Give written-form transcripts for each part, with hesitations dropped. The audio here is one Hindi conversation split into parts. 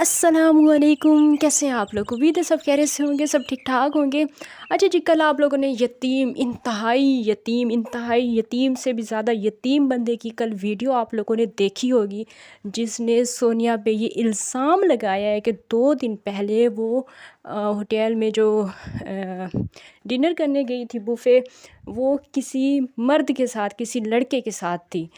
अस्सलामुअलैकुम, कैसे हैं आप लोग? उम्मीद है सब खैरियत से होंगे, सब ठीक ठाक होंगे। अच्छा जी, कल आप लोगों ने इंतहाई यतीम से भी ज़्यादा यतीम बंदे की कल वीडियो आप लोगों ने देखी होगी, जिसने सोनिया पे ये इल्ज़ाम लगाया है कि 2 दिन पहले वो होटल में जो डिनर करने गई थी बुफ़े, वो किसी मर्द के साथ, किसी लड़के के साथ थी।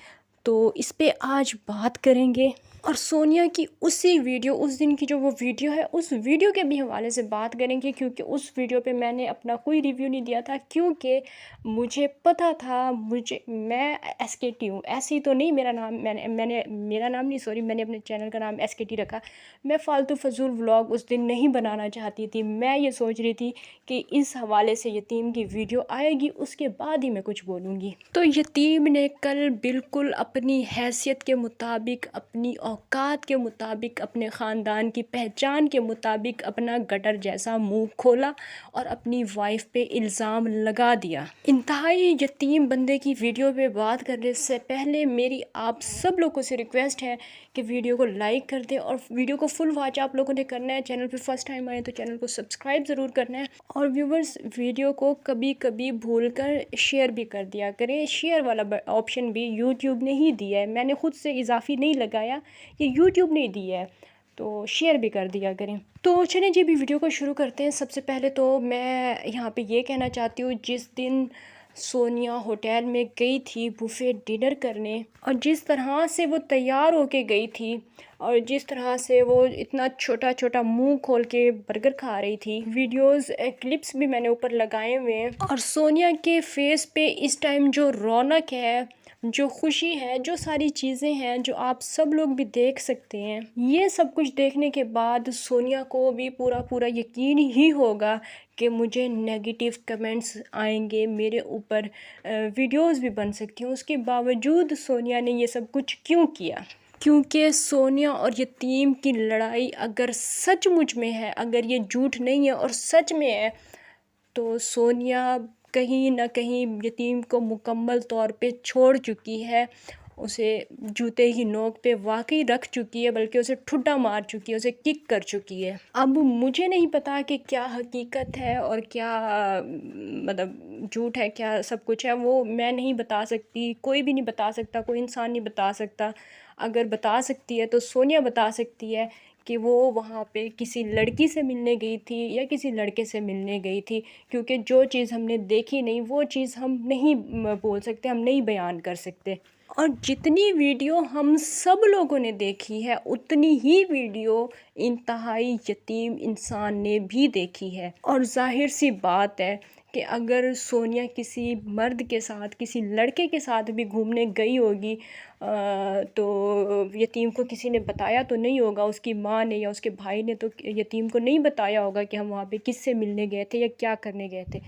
तो इस पे आज बात करेंगे और सोनिया की उसी वीडियो, उस दिन की जो वो वीडियो है, उस वीडियो के भी हवाले से बात करेंगे, क्योंकि उस वीडियो पे मैंने अपना कोई रिव्यू नहीं दिया था, क्योंकि मुझे पता था, मैं एसकेटी हूँ। ऐसे तो नहीं मेरा नाम, मेरा नाम नहीं, सॉरी, मैंने अपने चैनल का नाम एसकेटी रखा। मैं फ़ालतू फजूल व्लॉग उस दिन नहीं बनाना चाहती थी। मैं ये सोच रही थी कि इस हवाले से यतीम की वीडियो आएगी, उसके बाद ही मैं कुछ बोलूँगी। तो यतीम ने कल बिल्कुल अपनी हैसियत के मुताबिक, अपनी औकात के मुताबिक, अपने ख़ानदान की पहचान के मुताबिक अपना गटर जैसा मुंह खोला और अपनी वाइफ पे इल्ज़ाम लगा दिया। इंतहाई यतीम बंदे की वीडियो पे बात करने से पहले मेरी आप सब लोगों से रिक्वेस्ट है कि वीडियो को लाइक कर दें और वीडियो को फुल वॉच आप लोगों ने करना है। चैनल पे फर्स्ट टाइम आए तो चैनल को सब्सक्राइब ज़रूर करना है। और व्यूवर्स, वीडियो को कभी कभी भूल कर शेयर भी कर दिया करें। शेयर वाला ऑप्शन भी यूट्यूब ने ही दिया है, मैंने ख़ुद से इजाफी नहीं लगाया, ये यूट्यूब ने दिया है, तो शेयर भी कर दिया करें। तो चलें जी, भी वीडियो को शुरू करते हैं। सबसे पहले तो मैं यहाँ पे ये कहना चाहती हूँ, जिस दिन सोनिया होटल में गई थी बुफ़े डिनर करने, और जिस तरह से वो तैयार होके गई थी, और जिस तरह से वो इतना छोटा छोटा मुंह खोल के बर्गर खा रही थी, वीडियोस क्लिप्स भी मैंने ऊपर लगाए हुए हैं। और सोनिया के फेस पे इस टाइम जो रौनक है, जो खुशी है, जो सारी चीज़ें हैं, जो आप सब लोग भी देख सकते हैं, ये सब कुछ देखने के बाद सोनिया को भी पूरा पूरा यकीन ही होगा कि मुझे नेगेटिव कमेंट्स आएंगे, मेरे ऊपर वीडियोस भी बन सकती हैं। उसके बावजूद सोनिया ने ये सब कुछ क्यों किया? क्योंकि सोनिया और यतीम की लड़ाई अगर सचमुच में है, अगर ये झूठ नहीं है और सच में है, तो सोनिया कहीं ना कहीं यतीम को मुकम्मल तौर पे छोड़ चुकी है, उसे जूते की नोक पे वाकई रख चुकी है, बल्कि उसे ठुड्डा मार चुकी है, उसे किक कर चुकी है। अब मुझे नहीं पता कि क्या हकीकत है और क्या मतलब झूठ है, क्या सब कुछ है, वो मैं नहीं बता सकती, कोई भी नहीं बता सकता, कोई इंसान नहीं बता सकता। अगर बता सकती है तो सोनिया बता सकती है कि वो वहाँ पे किसी लड़की से मिलने गई थी या किसी लड़के से मिलने गई थी, क्योंकि जो चीज़ हमने देखी नहीं, वो चीज़ हम नहीं बोल सकते, हम नहीं बयान कर सकते। और जितनी वीडियो हम सब लोगों ने देखी है, उतनी ही वीडियो इंतहाई यतीम इंसान ने भी देखी है। और जाहिर सी बात है कि अगर सोनिया किसी मर्द के साथ, किसी लड़के के साथ भी घूमने गई होगी, तो यतीम को किसी ने बताया तो नहीं होगा, उसकी माँ ने या उसके भाई ने तो यतीम को नहीं बताया होगा कि हम वहाँ पे किससे मिलने गए थे या क्या करने गए थे।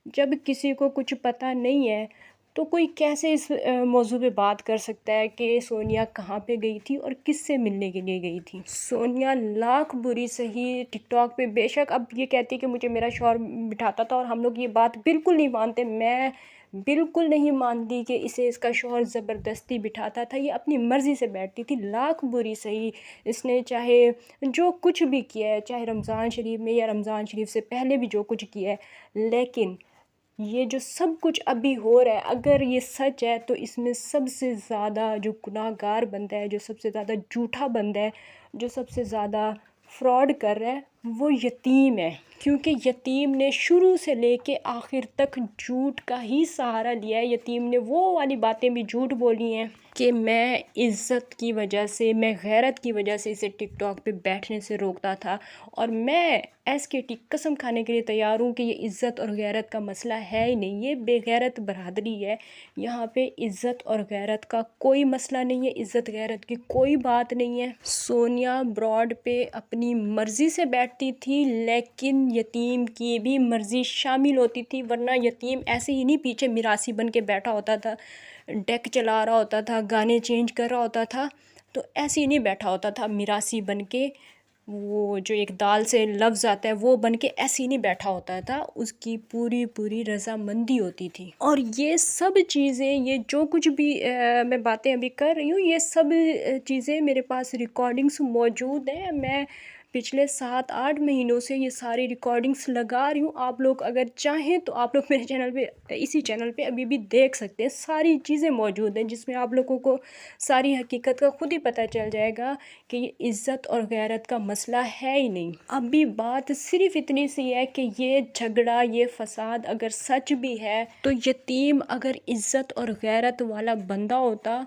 जब किसी को कुछ पता नहीं है, तो कोई कैसे इस मौजू पे बात कर सकता है कि सोनिया कहाँ पे गई थी और किससे मिलने के लिए गई थी? सोनिया लाख बुरी सही टिकटॉक पे बेशक अब ये कहती है कि मुझे मेरा शौहर बिठाता था, और हम लोग ये बात बिल्कुल नहीं मानते। मैं बिल्कुल नहीं मानती कि इसे इसका शौहर ज़बरदस्ती बिठाता था, ये अपनी मर्ज़ी से बैठती थी। लाख बुरी सही इसने चाहे जो कुछ भी किया है, चाहे रमज़ान शरीफ में या रमज़ान शरीफ से पहले भी जो कुछ किया है, लेकिन ये जो सब कुछ अभी हो रहा है, अगर ये सच है, तो इसमें सबसे ज़्यादा जो गुनाहगार बंदा है, जो सबसे ज़्यादा झूठा बंदा है, जो सबसे ज़्यादा फ्रॉड कर रहा है, वो यतीम है। क्योंकि यतीम ने शुरू से लेके आखिर तक झूठ का ही सहारा लिया है। यतीम ने वो वाली बातें भी झूठ बोली हैं कि मैं इज़्ज़त की वजह से, मैं गैरत की वजह से इसे टिकटॉक पे बैठने से रोकता था, और मैं एसकेटी कसम खाने के लिए तैयार हूँ कि ये इज़्ज़त और गैरत का मसला है ही नहीं, ये बेगैरत बरादरी है। यहाँ पे इज़्ज़त और गैरत का कोई मसला नहीं है, इज़्ज़त गैरत की कोई बात नहीं है। सोनिया ब्रॉड पे अपनी मर्ज़ी से बैठती थी, लेकिन यतीम की भी मर्ज़ी शामिल होती थी, वरना यतीम ऐसे ही नहीं पीछे मिरासी बन के बैठा होता था, डेक चला रहा होता था, गाने चेंज कर रहा होता था, तो ऐसे ही नहीं बैठा होता था मिरासी बन के वो जो एक दाल से लफ्ज़ आता है वो बन के ऐसे ही नहीं बैठा होता था, उसकी पूरी पूरी रज़ामंदी होती थी। और ये सब चीज़ें, ये जो कुछ भी मैं बातें अभी कर रही हूँ, ये सब चीज़ें मेरे पास रिकॉर्डिंग्स मौजूद हैं। मैं पिछले 7-8 महीनों से ये सारी रिकॉर्डिंग्स लगा रही हूँ। आप लोग अगर चाहें तो आप लोग मेरे चैनल पे, इसी चैनल पे अभी भी देख सकते हैं। सारी चीज़ें मौजूद हैं जिसमें आप लोगों को सारी हकीकत का खुद ही पता चल जाएगा कि ये इज़्ज़त और गैरत का मसला है ही नहीं। अभी बात सिर्फ़ इतनी सी है कि ये झगड़ा, ये फ़साद अगर सच भी है, तो यतीम अगर इज़्ज़त और गैरत वाला बंदा होता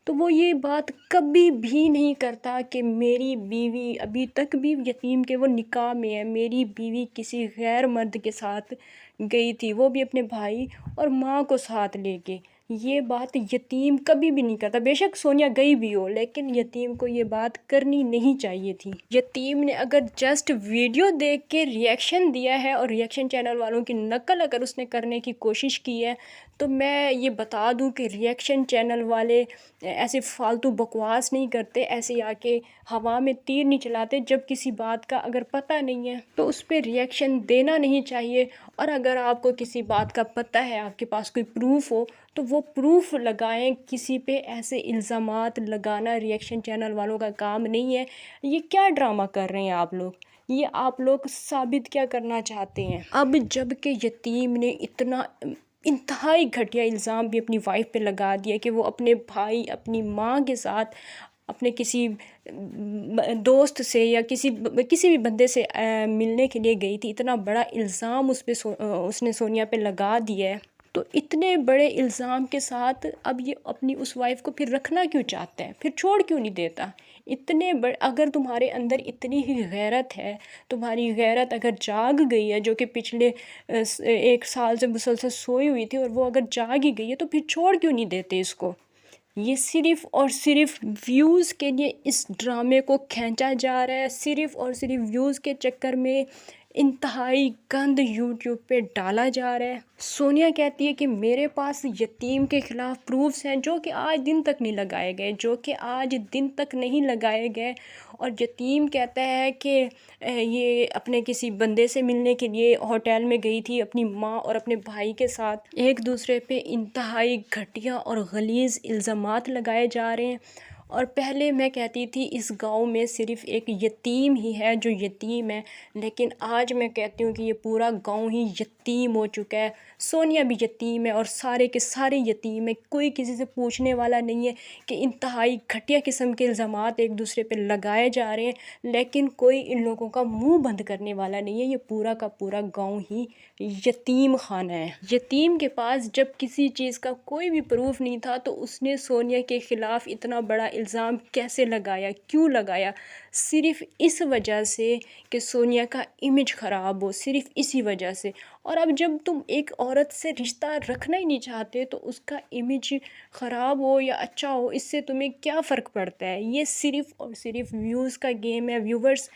तो वो ये बात कभी भी नहीं करता कि मेरी बीवी, अभी तक भी यतीम के वो निकाह में है, मेरी बीवी किसी गैर मर्द के साथ गई थी, वो भी अपने भाई और माँ को साथ लेके। ये बात यतीम कभी भी नहीं करता। बेशक सोनिया गई भी हो, लेकिन यतीम को ये बात करनी नहीं चाहिए थी। यतीम ने अगर जस्ट वीडियो देख के रिएक्शन दिया है और रिएक्शन चैनल वालों की नकल अगर उसने करने की कोशिश की है, तो मैं ये बता दूं कि रिएक्शन चैनल वाले ऐसे फालतू बकवास नहीं करते, ऐसे आके हवा में तीर नहीं चलाते। जब किसी बात का अगर पता नहीं है तो उस पर रिएक्शन देना नहीं चाहिए। और अगर आपको किसी बात का पता है, आपके पास कोई प्रूफ हो, तो वो प्रूफ लगाएं। किसी पे ऐसे इल्ज़ामात लगाना रिएक्शन चैनल वालों का काम नहीं है। ये क्या ड्रामा कर रहे हैं आप लोग? ये आप लोग साबित क्या करना चाहते हैं? अब जब के यतीम ने इतना इंतहाई घटिया इल्ज़ाम भी अपनी वाइफ पे लगा दिया कि वो अपने भाई, अपनी माँ के साथ अपने किसी दोस्त से या किसी भी बंदे से मिलने के लिए गई थी, इतना बड़ा इल्ज़ाम उस पे उसने सोनिया पे लगा दिया है। तो इतने बड़े इल्ज़ाम के साथ अब ये अपनी उस वाइफ को फिर रखना क्यों चाहता है, फिर छोड़ क्यों नहीं देता? इतने बड़े, अगर तुम्हारे अंदर इतनी ही गैरत है, तुम्हारी गैरत अगर जाग गई है, जो कि पिछले 1 साल से मुसलसल सोई हुई थी, और वो अगर जाग ही गई है, तो फिर छोड़ क्यों नहीं देते इसको? ये सिर्फ़ और सिर्फ व्यूज़ के लिए इस ड्रामे को खींचा जा रहा है। सिर्फ़ और सिर्फ व्यूज़ के चक्कर में इंतहाई गंद यूट्यूब पे डाला जा रहा है। सोनिया कहती है कि मेरे पास यतीम के ख़िलाफ़ प्रूफ्स हैं, जो कि आज दिन तक नहीं लगाए गए, और यतीम कहता है कि ये अपने किसी बंदे से मिलने के लिए होटल में गई थी अपनी माँ और अपने भाई के साथ। एक दूसरे पे इंतहाई घटिया और गलीज़ इल्ज़ामात लगाए जा रहे हैं। और पहले मैं कहती थी इस गांव में सिर्फ़ एक यतीम ही है जो यतीम है, लेकिन आज मैं कहती हूँ कि ये पूरा गांव ही यतीम हो चुका है। सोनिया भी यतीम है और सारे के सारे यतीम है। कोई किसी से पूछने वाला नहीं है कि इंतहाई घटिया किस्म के इल्ज़ामात एक दूसरे पे लगाए जा रहे हैं, लेकिन कोई इन लोगों का मुंह बंद करने वाला नहीं है। ये पूरा का पूरा गांव ही यतीम खाना है। यतीम के पास जब किसी चीज़ का कोई भी प्रूफ नहीं था, तो उसने सोनिया के ख़िलाफ़ इतना बड़ा इल्ज़ाम कैसे लगाया, क्यों लगाया? सिर्फ़ इस वजह से कि सोनिया का इमेज ख़राब हो, सिर्फ़ इसी वजह से। और अब जब तुम एक औरत से रिश्ता रखना ही नहीं चाहते, तो उसका इमेज ख़राब हो या अच्छा हो, इससे तुम्हें क्या फ़र्क पड़ता है? ये सिर्फ़ और सिर्फ व्यूज़ का गेम है व्यूवर्स।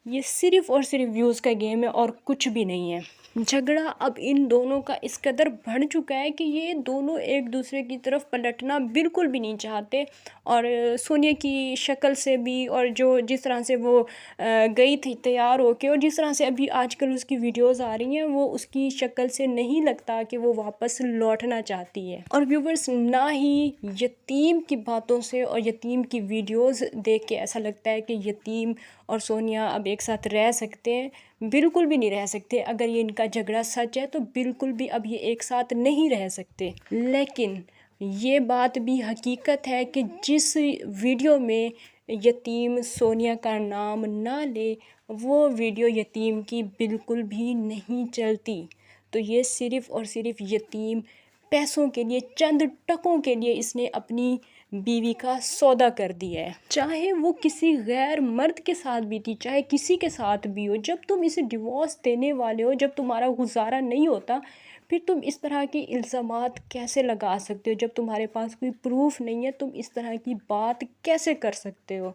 ये सिर्फ़ और सिर्फ व्यूज़ का गेम है और कुछ भी नहीं है। झगड़ा अब इन दोनों का इस कदर बढ़ चुका है कि ये दोनों एक दूसरे की तरफ पलटना बिल्कुल भी नहीं चाहते। और सोनिया की शक्ल से भी, और जो जिस तरह से वो गई थी तैयार होके, और जिस तरह से अभी आजकल उसकी वीडियोस आ रही हैं, वो उसकी शक्ल से नहीं लगता कि वो वापस लौटना चाहती है। और व्यूवर्स, ना ही यतीम की बातों से और यतीम की वीडियोस देख के ऐसा लगता है कि यतीम और सोनिया अब एक साथ रह सकते हैं। बिल्कुल भी नहीं रह सकते। अगर ये इनका झगड़ा सच है तो बिल्कुल भी अब ये एक साथ नहीं रह सकते। लेकिन ये बात भी हकीकत है कि जिस वीडियो में यतीम सोनिया का नाम ना ले, वो वीडियो यतीम की बिल्कुल भी नहीं चलती। तो ये सिर्फ़ और सिर्फ यतीम पैसों के लिए, चंद टकों के लिए इसने अपनी बीवी का सौदा कर दिया है। चाहे वो किसी गैर मर्द के साथ भी थी, चाहे किसी के साथ भी हो। जब तुम इसे डिवोर्स देने वाले हो, जब तुम्हारा गुजारा नहीं होता, फिर तुम इस तरह के इल्ज़ामात कैसे लगा सकते हो? जब तुम्हारे पास कोई प्रूफ नहीं है, तुम इस तरह की बात कैसे कर सकते हो?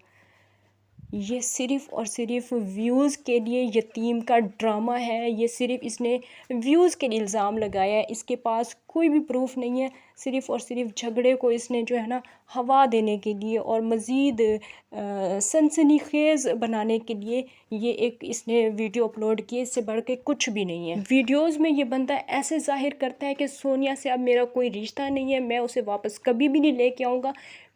ये सिर्फ़ और सिर्फ़ व्यूज़ के लिए यतीम का ड्रामा है। ये सिर्फ़ इसने व्यूज़ के लिए इल्ज़ाम लगाया है। इसके पास कोई भी प्रूफ़ नहीं है। सिर्फ़ और सिर्फ़ झगड़े को इसने जो है ना हवा देने के लिए और मज़ीद सनसनीखेज़ बनाने के लिए ये एक इसने वीडियो अपलोड की है। इससे बढ़ के कुछ भी नहीं है। वीडियोज़ में ये बंदा ऐसे ज़ाहिर करता है कि सोनिया से अब मेरा कोई रिश्ता नहीं है, मैं उसे वापस कभी भी नहीं लेके आऊँगा।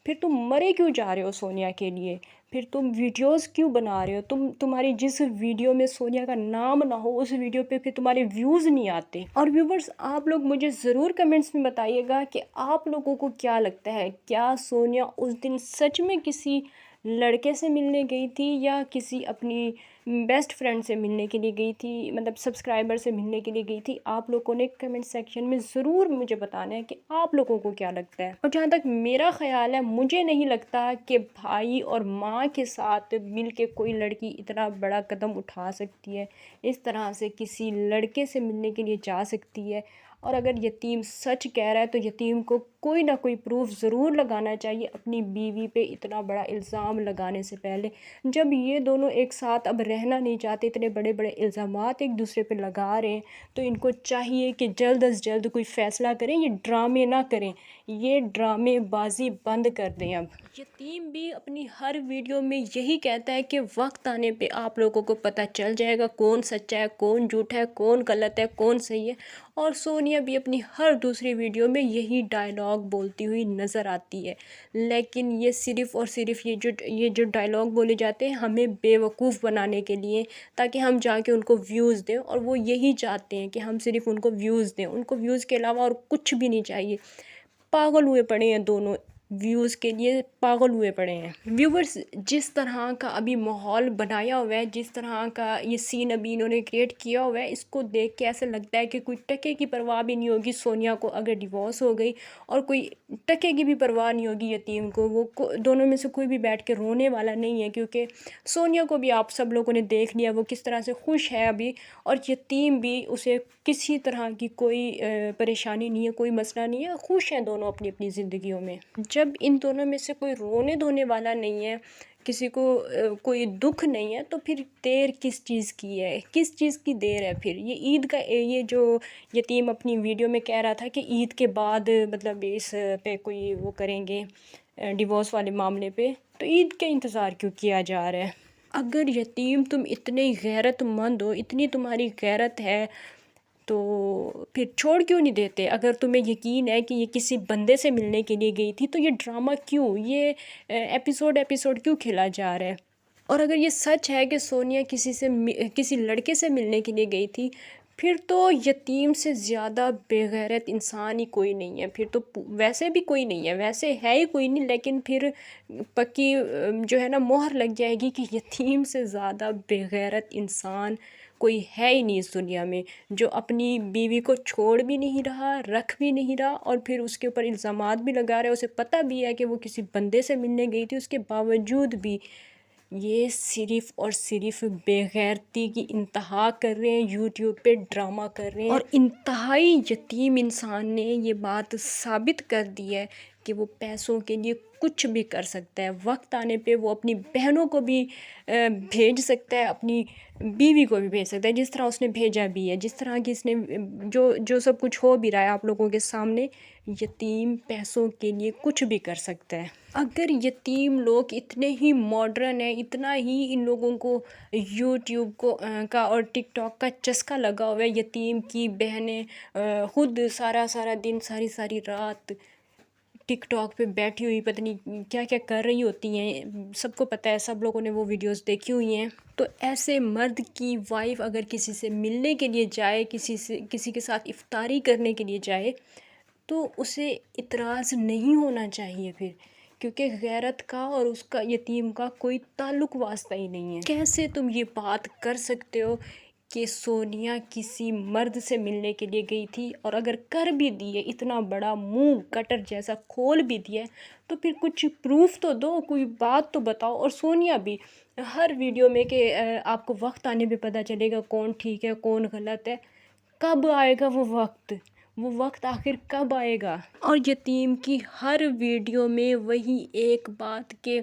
फिर तुम मरे क्यों जा रहे हो सोनिया के लिए? फिर तुम वीडियोस क्यों बना रहे हो? तुम्हारी जिस वीडियो में सोनिया का नाम ना हो उस वीडियो पे फिर तुम्हारे व्यूज़ नहीं आते। और व्यूवर्स, आप लोग मुझे ज़रूर कमेंट्स में बताइएगा कि आप लोगों को क्या लगता है, क्या सोनिया उस दिन सच में किसी लड़के से मिलने गई थी या किसी अपनी बेस्ट फ्रेंड से मिलने के लिए गई थी, मतलब सब्सक्राइबर से मिलने के लिए गई थी? आप लोगों ने कमेंट सेक्शन में ज़रूर मुझे बताना है कि आप लोगों को क्या लगता है। और जहाँ तक मेरा ख़्याल है, मुझे नहीं लगता कि भाई और माँ के साथ मिल के कोई लड़की इतना बड़ा कदम उठा सकती है, इस तरह से किसी लड़के से मिलने के लिए जा सकती है। और अगर यतीम सच कह रहा है तो यतीम को कोई ना कोई प्रूफ ज़रूर लगाना चाहिए अपनी बीवी पे इतना बड़ा इल्ज़ाम लगाने से पहले। जब ये दोनों एक साथ अब रहना नहीं चाहते, इतने बड़े बड़े इल्ज़ामात एक दूसरे पे लगा रहे हैं, तो इनको चाहिए कि जल्द अज़ जल्द कोई फ़ैसला करें, ये ड्रामे ना करें, ये ड्रामेबाजी बंद कर दें। अब यतीम भी अपनी हर वीडियो में यही कहता है कि वक्त आने पे आप लोगों को पता चल जाएगा कौन सच्चा है, कौन झूठा है, कौन गलत है, कौन सही है। और सोनिया भी अपनी हर दूसरी वीडियो में यही डायलॉग बोलती हुई नज़र आती है। लेकिन ये सिर्फ़ और सिर्फ़ ये जो डायलॉग बोले जाते हैं हमें बेवकूफ़ बनाने के लिए, ताकि हम जाके उनको व्यूज़ दें। और वो यही चाहते हैं कि हम सिर्फ़ उनको व्यूज़ दें, उनको व्यूज़ के अलावा और कुछ भी नहीं चाहिए। पागल हुए पड़े हैं दोनों, व्यूज़ के लिए पागल हुए पड़े हैं। व्यूवर्स, जिस तरह का अभी माहौल बनाया हुआ है, जिस तरह का ये सीन अभी इन्होंने क्रिएट किया हुआ है, इसको देख के ऐसा लगता है कि कोई टके की परवाह भी नहीं होगी सोनिया को अगर डिवोर्स हो गई, और कोई टके की भी परवाह नहीं होगी यतीम को। दोनों में से कोई भी बैठ के रोने वाला नहीं है, क्योंकि सोनिया को भी आप सब लोगों ने देख लिया वो किस तरह से खुश है अभी, और यतीम भी, उसे किसी तरह की कोई परेशानी नहीं है, कोई मसला नहीं है, खुश हैं दोनों अपनी अपनी ज़िंदगियों में। जब इन दोनों में से कोई रोने धोने वाला नहीं है, किसी को कोई दुख नहीं है, तो फिर देर किस चीज़ की है, किस चीज़ की देर है? फिर ये ईद का ये जो यतीम अपनी वीडियो में कह रहा था कि ईद के बाद मतलब इस पे कोई वो करेंगे डिवोर्स वाले मामले पे, तो ईद का इंतज़ार क्यों किया जा रहा है? अगर यतीम तुम इतने गैरतमंद हो, इतनी तुम्हारी गैरत है, तो फिर छोड़ क्यों नहीं देते? अगर तुम्हें यकीन है कि ये किसी बंदे से मिलने के लिए गई थी, तो ये ड्रामा क्यों, ये एपिसोड एपिसोड क्यों खेला जा रहा है? और अगर ये सच है कि सोनिया किसी लड़के से मिलने के लिए गई थी, फिर तो यतीम से ज़्यादा बेगैरत इंसान ही कोई नहीं है। फिर तो वैसे भी कोई नहीं है, वैसे है ही कोई नहीं, लेकिन फिर पक्की जो है ना मोहर लग जाएगी कि यतीम से ज़्यादा बेगैरत इंसान कोई है ही नहीं इस दुनिया में, जो अपनी बीवी को छोड़ भी नहीं रहा, रख भी नहीं रहा, और फिर उसके ऊपर इल्ज़ामात भी लगा रहा है। उसे पता भी है कि वो किसी बंदे से मिलने गई थी, उसके बावजूद भी ये सिर्फ़ और सिर्फ़ बेगैरती की इंतहा कर रहे हैं, यूट्यूब पे ड्रामा कर रहे हैं। और इंतहाई यतीम इंसान ने ये बात साबित कर दी है कि वो पैसों के लिए कुछ भी कर सकता है। वक्त आने पे वो अपनी बहनों को भी भेज सकता है, अपनी बीवी को भी भेज सकता है, जिस तरह उसने भेजा भी है, जिस तरह की इसने जो सब कुछ हो भी रहा है आप लोगों के सामने। यतीम पैसों के लिए कुछ भी कर सकता है। अगर यतीम लोग इतने ही मॉडर्न हैं, इतना ही इन लोगों को यूट्यूब का और टिकटॉक का चस्का लगा हुआ है, यतीम की बहनें खुद सारा सारा दिन, सारी सारी रात टिकटॉक पे बैठी हुई पता नहीं क्या क्या कर रही होती हैं, सबको पता है, सब लोगों ने वो वीडियोस देखी हुई हैं। तो ऐसे मर्द की वाइफ अगर किसी से मिलने के लिए जाए, किसी के साथ इफ्तारी करने के लिए जाए, तो उसे इतराज़ नहीं होना चाहिए फिर, क्योंकि गैरत का और उसका यतीम का कोई ताल्लुक वास्ता ही नहीं है। कैसे तुम ये बात कर सकते हो कि सोनिया किसी मर्द से मिलने के लिए गई थी, और अगर कर भी दिए, इतना बड़ा मुंह गटर जैसा खोल भी दिया, तो फिर कुछ प्रूफ तो दो, कोई बात तो बताओ। और सोनिया भी हर वीडियो में कि आपको वक्त आने पे पता चलेगा कौन ठीक है कौन गलत है। कब आएगा वो वक्त? वो वक्त आखिर कब आएगा। और यतीम की हर वीडियो में वही एक बात के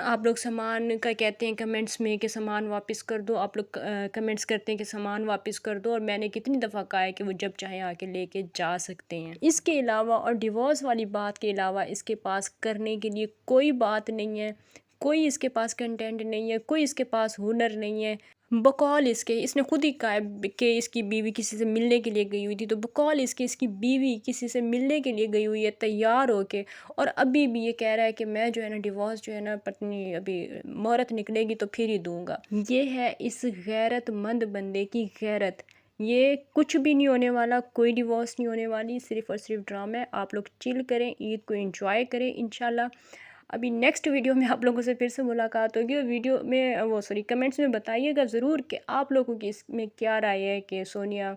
आप लोग सामान का कहते हैं कमेंट्स में कि सामान वापस कर दो, आप लोग कमेंट्स करते हैं कि सामान वापस कर दो, और मैंने कितनी दफ़ा कहा है कि वो जब चाहे आके लेके जा सकते हैं। इसके अलावा और डिवोर्स वाली बात के अलावा इसके पास करने के लिए कोई बात नहीं है, कोई इसके पास कंटेंट नहीं है, कोई इसके पास हुनर नहीं है। बकौल इसके, इसने खुद ही कहा है कि इसकी बीवी किसी से मिलने के लिए गई हुई थी, तो बकौल इसके इसकी बीवी किसी से मिलने के लिए गई हुई है तैयार होके, और अभी भी ये कह रहा है कि मैं जो है ना डिवोर्स जो है ना पत्नी अभी मुहूर्त निकलेगी तो फिर ही दूंगा। ये है इस गैरतमंद बंदे की गैरत। ये कुछ भी नहीं होने वाला, कोई डिवोर्स नहीं होने वाली, सिर्फ़ और सिर्फ ड्रामा है। आप लोग चिल करें, ईद को एंजॉय करें इंशाल्लाह। अभी नेक्स्ट वीडियो में आप लोगों से फिर से मुलाकात होगी, और वीडियो में वो सॉरी कमेंट्स में बताइएगा ज़रूर कि आप लोगों की इसमें क्या राय है कि सोनिया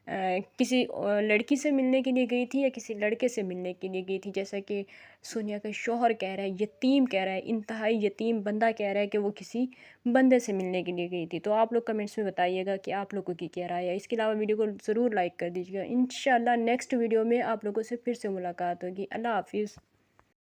किसी लड़की से मिलने के लिए गई थी या किसी लड़के से मिलने के लिए गई थी। जैसा कि सोनिया का शौहर कह रहा है, यतीम कह रहा है, इंतहाई यतीम बंदा कह रहा है कि वो किसी बंदे से मिलने के लिए गई थी। तो आप लोग कमेंट्स में बताइएगा कि आप लोगों की क्या राय है। इसके अलावा वीडियो को ज़रूर लाइक कर दीजिएगा। इंशाल्लाह नेक्स्ट वीडियो में आप लोगों से फिर से मुलाकात होगी। अल्लाह हाफिज़।